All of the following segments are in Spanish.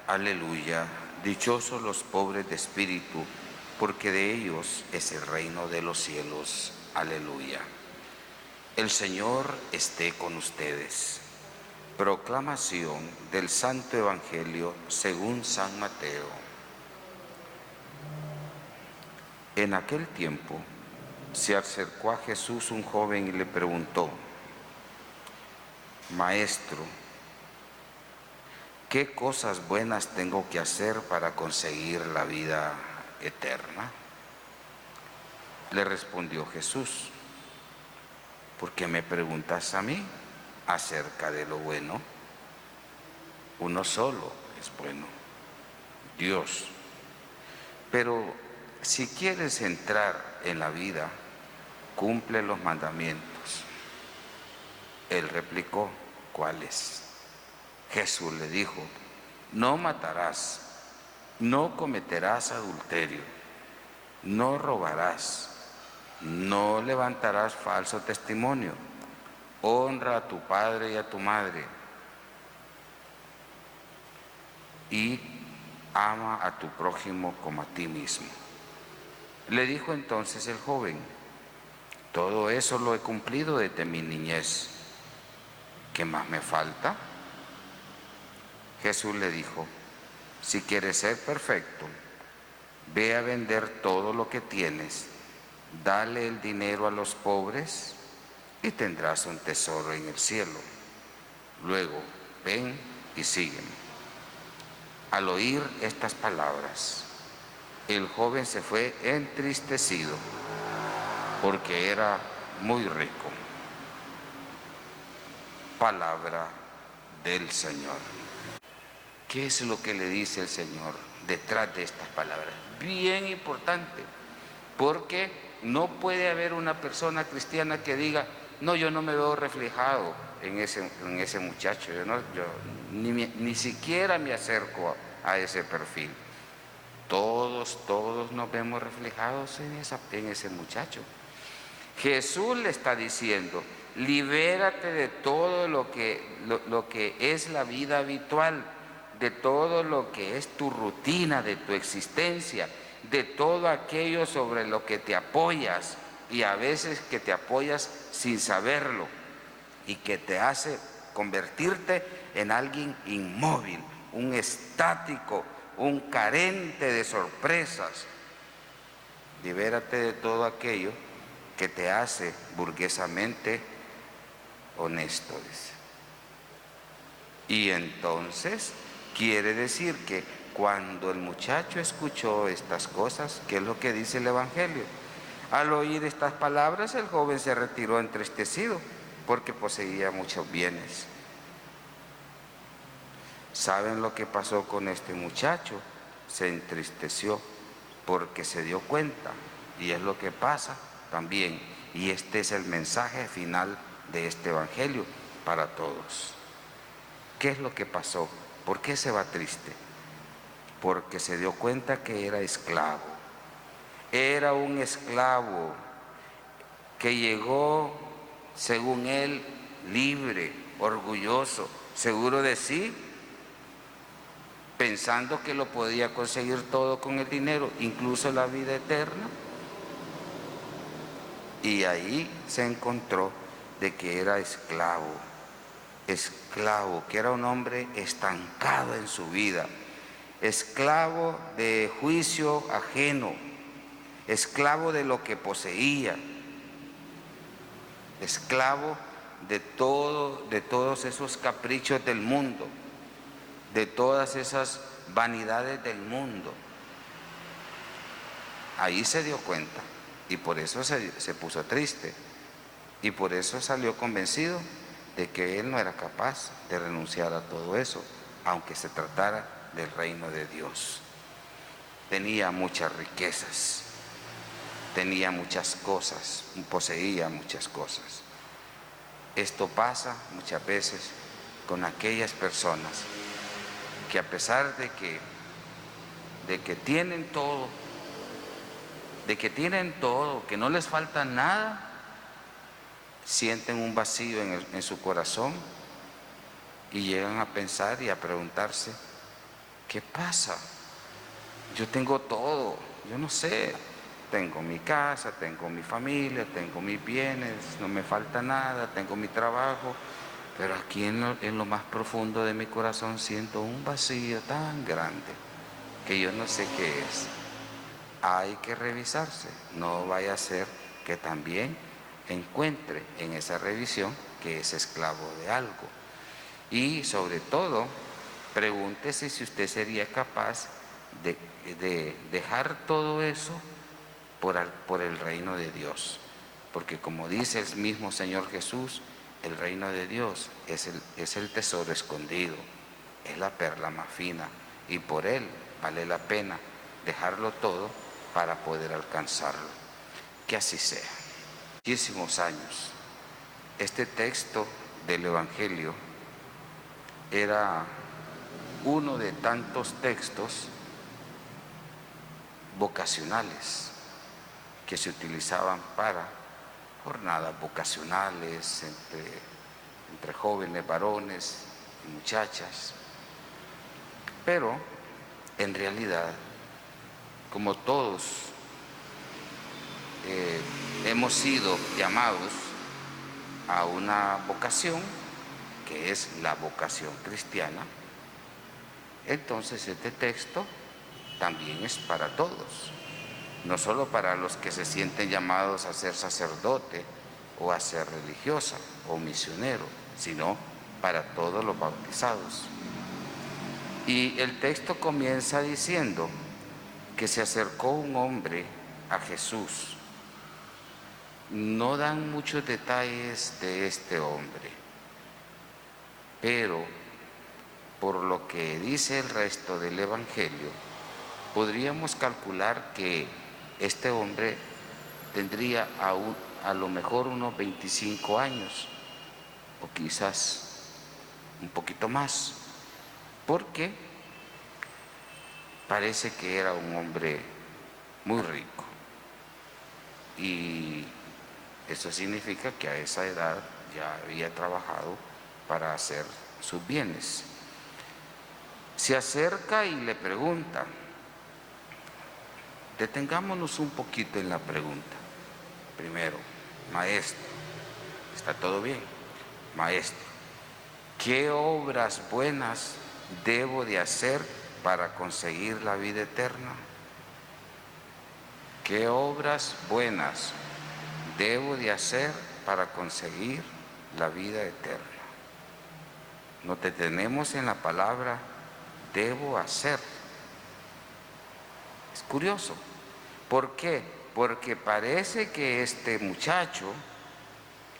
Aleluya. Dichosos los pobres de espíritu, porque de ellos es el reino de los cielos. Aleluya. El Señor esté con ustedes. Proclamación del Santo Evangelio según San Mateo. En aquel tiempo se acercó a Jesús un joven y le preguntó: Maestro, ¿qué cosas buenas tengo que hacer para conseguir la vida eterna? Le respondió Jesús: ¿por qué me preguntas a mí acerca de lo bueno? Uno solo es bueno, Dios. Pero si quieres entrar en la vida, cumple los mandamientos. Él replicó: ¿cuáles? Jesús le dijo: no matarás, no cometerás adulterio, no robarás, no levantarás falso testimonio, honra a tu padre y a tu madre, y ama a tu prójimo como a ti mismo. Le dijo entonces el joven: todo eso lo he cumplido desde mi niñez. ¿Qué más me falta? Jesús le dijo: si quieres ser perfecto, ve a vender todo lo que tienes, dale el dinero a los pobres y tendrás un tesoro en el cielo. Luego, ven y sígueme. Al oír estas palabras, el joven se fue entristecido porque era muy rico. Palabra del Señor. ¿Qué es lo que le dice el Señor detrás de estas palabras? Bien importante, porque no puede haber una persona cristiana que diga: no, yo no me veo reflejado en ese muchacho, yo ni siquiera me acerco a ese perfil. Todos nos vemos reflejados en ese muchacho. Jesús le está diciendo: libérate de todo lo que es la vida habitual, de todo lo que es tu rutina, de tu existencia, de todo aquello sobre lo que te apoyas, y a veces que te apoyas sin saberlo, y que te hace convertirte en alguien inmóvil, un estático, un carente de sorpresas. Libérate de todo aquello que te hace burguesamente honesto, dice. Y entonces quiere decir que cuando el muchacho escuchó estas cosas, ¿qué es lo que dice el Evangelio? Al oír estas palabras, el joven se retiró entristecido porque poseía muchos bienes. ¿Saben lo que pasó con este muchacho? Se entristeció porque se dio cuenta, y es lo que pasa también, y este es el mensaje final de este Evangelio para todos. ¿Qué es lo que pasó? ¿Por qué se va triste? Porque se dio cuenta que era esclavo. Era un esclavo que llegó, según él, libre, orgulloso, seguro de sí, pensando que lo podía conseguir todo con el dinero, incluso la vida eterna. Y ahí se encontró de que era esclavo, que era un hombre estancado en su vida, esclavo de juicio ajeno, esclavo de lo que poseía, esclavo de todos esos caprichos del mundo, de todas esas vanidades del mundo. Ahí se dio cuenta, y por eso se puso triste, y por eso salió convencido de que él no era capaz de renunciar a todo eso, aunque se tratara del reino de Dios. Tenía muchas riquezas, tenía muchas cosas, poseía muchas cosas. Esto pasa muchas veces con aquellas personas que, a pesar de que tienen todo, que no les falta nada, sienten un vacío en su corazón, y llegan a pensar y a preguntarse: ¿qué pasa? Yo tengo todo, yo no sé, tengo mi casa, tengo mi familia, tengo mis bienes, no me falta nada, tengo mi trabajo, pero aquí en lo más profundo de mi corazón siento un vacío tan grande que yo no sé qué es. Hay que revisarse, no vaya a ser que también encuentre en esa revisión que es esclavo de algo. Y sobre todo, pregúntese si usted sería capaz de dejar todo eso por el reino de Dios. Porque como dice el mismo Señor Jesús, el reino de Dios es el tesoro escondido, es la perla más fina, y por él vale la pena dejarlo todo para poder alcanzarlo. Que así sea. Muchísimos años. Este texto del Evangelio era uno de tantos textos vocacionales que se utilizaban para jornadas vocacionales entre jóvenes, varones y muchachas. Pero en realidad, como todos hemos sido llamados a una vocación, que es la vocación cristiana, entonces este texto también es para todos, no solo para los que se sienten llamados a ser sacerdote o a ser religiosa o misionero, sino para todos los bautizados. Y el texto comienza diciendo que se acercó un hombre a Jesús. No dan muchos detalles de este hombre, pero por lo que dice el resto del Evangelio, podríamos calcular que este hombre tendría a lo mejor unos 25 años, o quizás un poquito más, porque parece que era un hombre muy rico. Y eso significa que a esa edad ya había trabajado para hacer sus bienes. Se acerca y le pregunta. Detengámonos un poquito en la pregunta. Primero, maestro, ¿está todo bien? Maestro, ¿qué obras buenas debo de hacer para conseguir la vida eterna? ¿Qué obras buenas debo de hacer para conseguir la vida eterna? Nos detenemos en la palabra debo hacer. Es curioso. ¿Por qué? Porque parece que este muchacho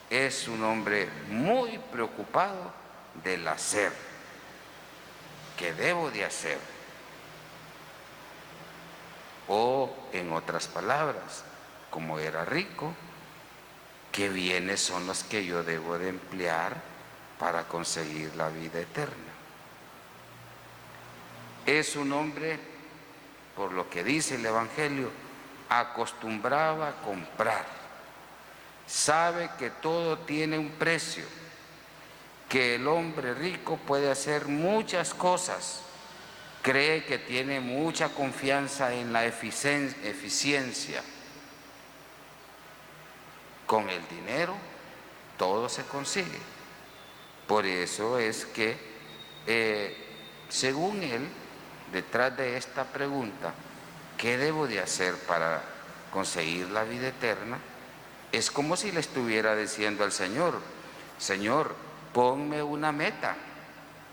es un hombre muy preocupado del hacer. ¿Qué debo de hacer? O, en otras palabras, como era rico, ¿qué bienes son los que yo debo de emplear para conseguir la vida eterna? Es un hombre, por lo que dice el Evangelio, acostumbraba a comprar. Sabe que todo tiene un precio, que el hombre rico puede hacer muchas cosas. Cree que tiene mucha confianza en la eficiencia. Con el dinero todo se consigue. Por eso es que, según él, detrás de esta pregunta, ¿qué debo de hacer para conseguir la vida eterna? Es como si le estuviera diciendo al Señor, Señor, ponme una meta,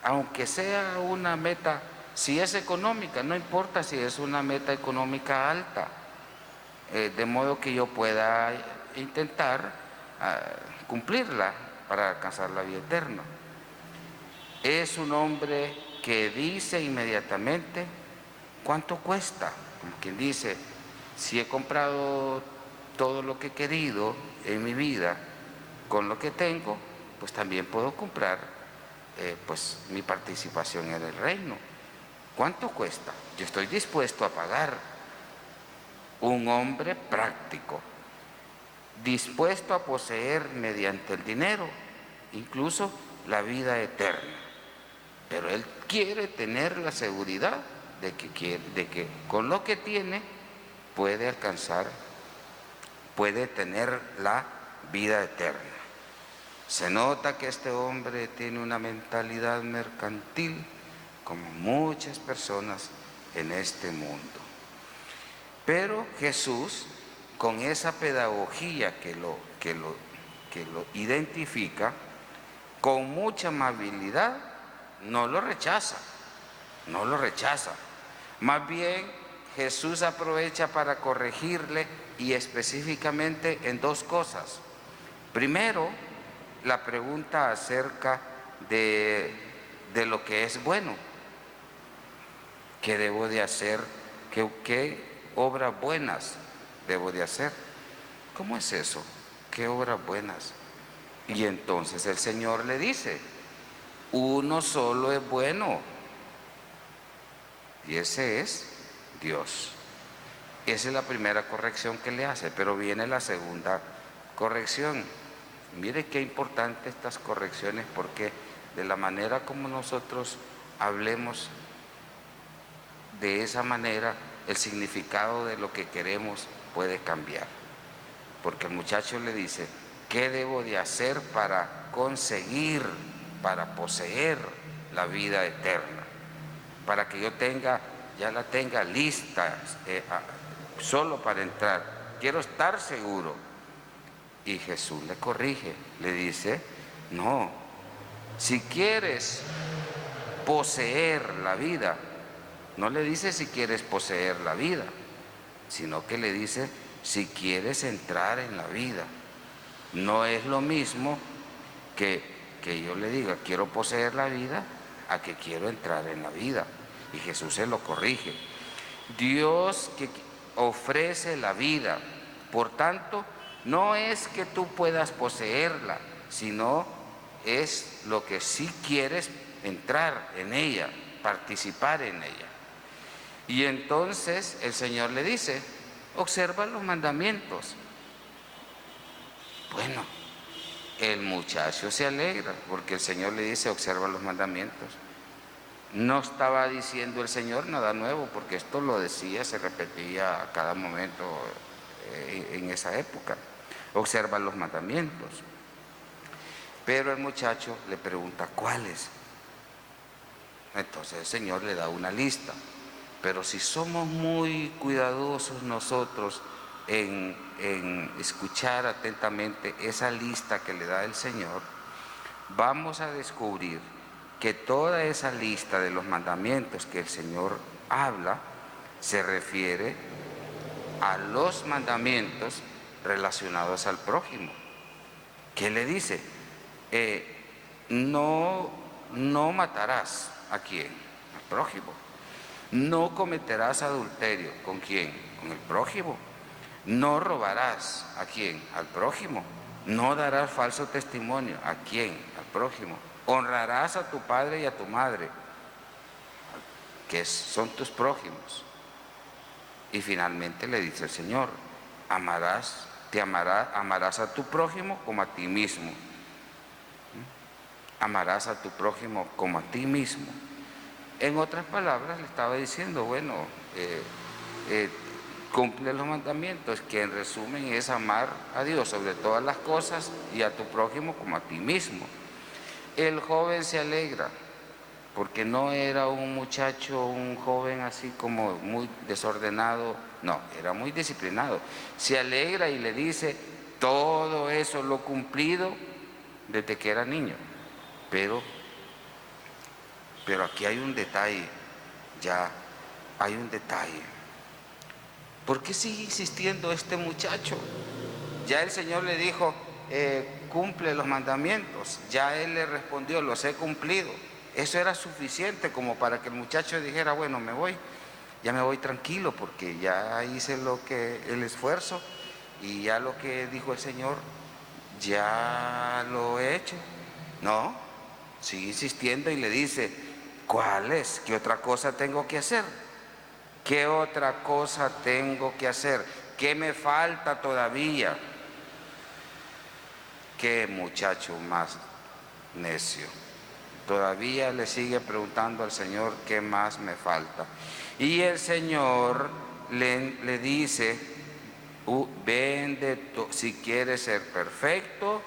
aunque sea una meta, si es económica, no importa si es una meta económica alta, de modo que yo pueda intentar cumplirla para alcanzar la vida eterna. Es un hombre que dice inmediatamente, ¿cuánto cuesta? Como quien dice, si he comprado todo lo que he querido en mi vida con lo que tengo, pues también puedo comprar pues mi participación en el reino. ¿Cuánto cuesta? Yo estoy dispuesto a pagar. Un hombre práctico, dispuesto a poseer mediante el dinero incluso la vida eterna. pero él quiere tener la seguridad de que con lo que tiene puede alcanzar, puede tener la vida eterna. Se nota que este hombre tiene una mentalidad mercantil, como muchas personas en este mundo. Pero Jesús, con esa pedagogía que lo identifica, con mucha amabilidad, no lo rechaza, no lo rechaza. Más bien, Jesús aprovecha para corregirle, y específicamente en dos cosas. Primero, la pregunta acerca de lo que es bueno. ¿Qué debo de hacer? ¿Qué obras buenas debo de hacer? ¿Cómo es eso? ¿Qué obras buenas? Y entonces el Señor le dice, uno solo es bueno, y ese es Dios. Esa es la primera corrección que le hace, pero viene la segunda corrección. Mire qué importante estas correcciones, porque de la manera como nosotros hablemos de esa manera, el significado de lo que queremos puede cambiar. Porque el muchacho le dice, ¿qué debo de hacer para conseguir, para poseer la vida eterna? Para que yo ya la tenga lista, solo para entrar. Quiero estar seguro. Y Jesús le corrige, le dice, no, si quieres poseer la vida, no le dice si quieres poseer la vida, sino que le dice si quieres entrar en la vida. No es lo mismo que yo le diga quiero poseer la vida a que quiero entrar en la vida. Y Jesús se lo corrige. Dios que ofrece la vida, por tanto, no es que tú puedas poseerla, sino es lo que sí quieres entrar en ella, participar en ella. Y entonces el Señor le dice, observa los mandamientos. Bueno, el muchacho se alegra porque el Señor le dice, observa los mandamientos. No estaba diciendo el Señor nada nuevo, porque esto lo decía, se repetía a cada momento en esa época. Observa los mandamientos. Pero el muchacho le pregunta, ¿cuáles? Entonces el Señor le da una lista. Pero si somos muy cuidadosos nosotros en escuchar atentamente esa lista que le da el Señor, vamos a descubrir que toda esa lista de los mandamientos que el Señor habla se refiere a los mandamientos relacionados al prójimo. ¿Qué le dice? No matarás. ¿A quién? Al prójimo. No cometerás adulterio. ¿Con quién? Con el prójimo. No robarás. ¿A quién? Al prójimo. No darás falso testimonio. ¿A quién? Al prójimo. Honrarás a tu padre y a tu madre, que son tus prójimos. Y finalmente le dice el Señor, amarás a tu prójimo como a ti mismo. Amarás a tu prójimo como a ti mismo. En otras palabras le estaba diciendo, bueno, cumple los mandamientos, que en resumen es amar a Dios sobre todas las cosas y a tu prójimo como a ti mismo. El joven se alegra, porque no era un muchacho, un joven así como muy desordenado, no, era muy disciplinado. Se alegra y le dice, todo eso lo he cumplido desde que era niño. Pero aquí hay un detalle, ya hay un detalle. ¿Por qué sigue insistiendo este muchacho? Ya el Señor le dijo, cumple los mandamientos. Ya él le respondió, los he cumplido. Eso era suficiente como para que el muchacho dijera, bueno, me voy, ya me voy tranquilo porque ya hice el esfuerzo y ya lo que dijo el Señor, ya lo he hecho. No, sigue insistiendo y le dice, ¿cuál es? ¿Qué otra cosa tengo que hacer? ¿Qué otra cosa tengo que hacer? ¿Qué me falta todavía? Qué muchacho más necio. Todavía le sigue preguntando al Señor, ¿qué más me falta? Y el Señor le dice, vende, si quieres ser perfecto,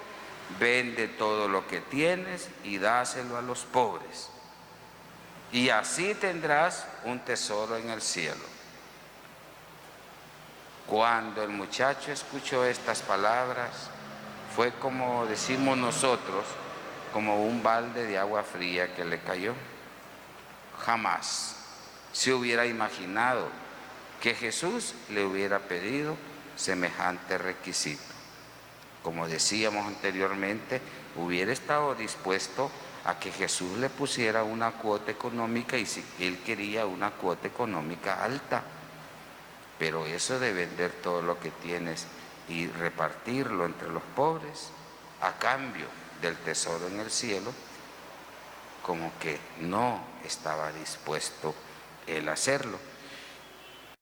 vende todo lo que tienes y dáselo a los pobres. Y así tendrás un tesoro en el cielo. Cuando el muchacho escuchó estas palabras, fue como decimos nosotros, como un balde de agua fría que le cayó. Jamás se hubiera imaginado que Jesús le hubiera pedido semejante requisito. Como decíamos anteriormente, hubiera estado dispuesto a que Jesús le pusiera una cuota económica, y si él quería una cuota económica alta. Pero eso de vender todo lo que tienes y repartirlo entre los pobres a cambio del tesoro en el cielo, como que no estaba dispuesto él a hacerlo.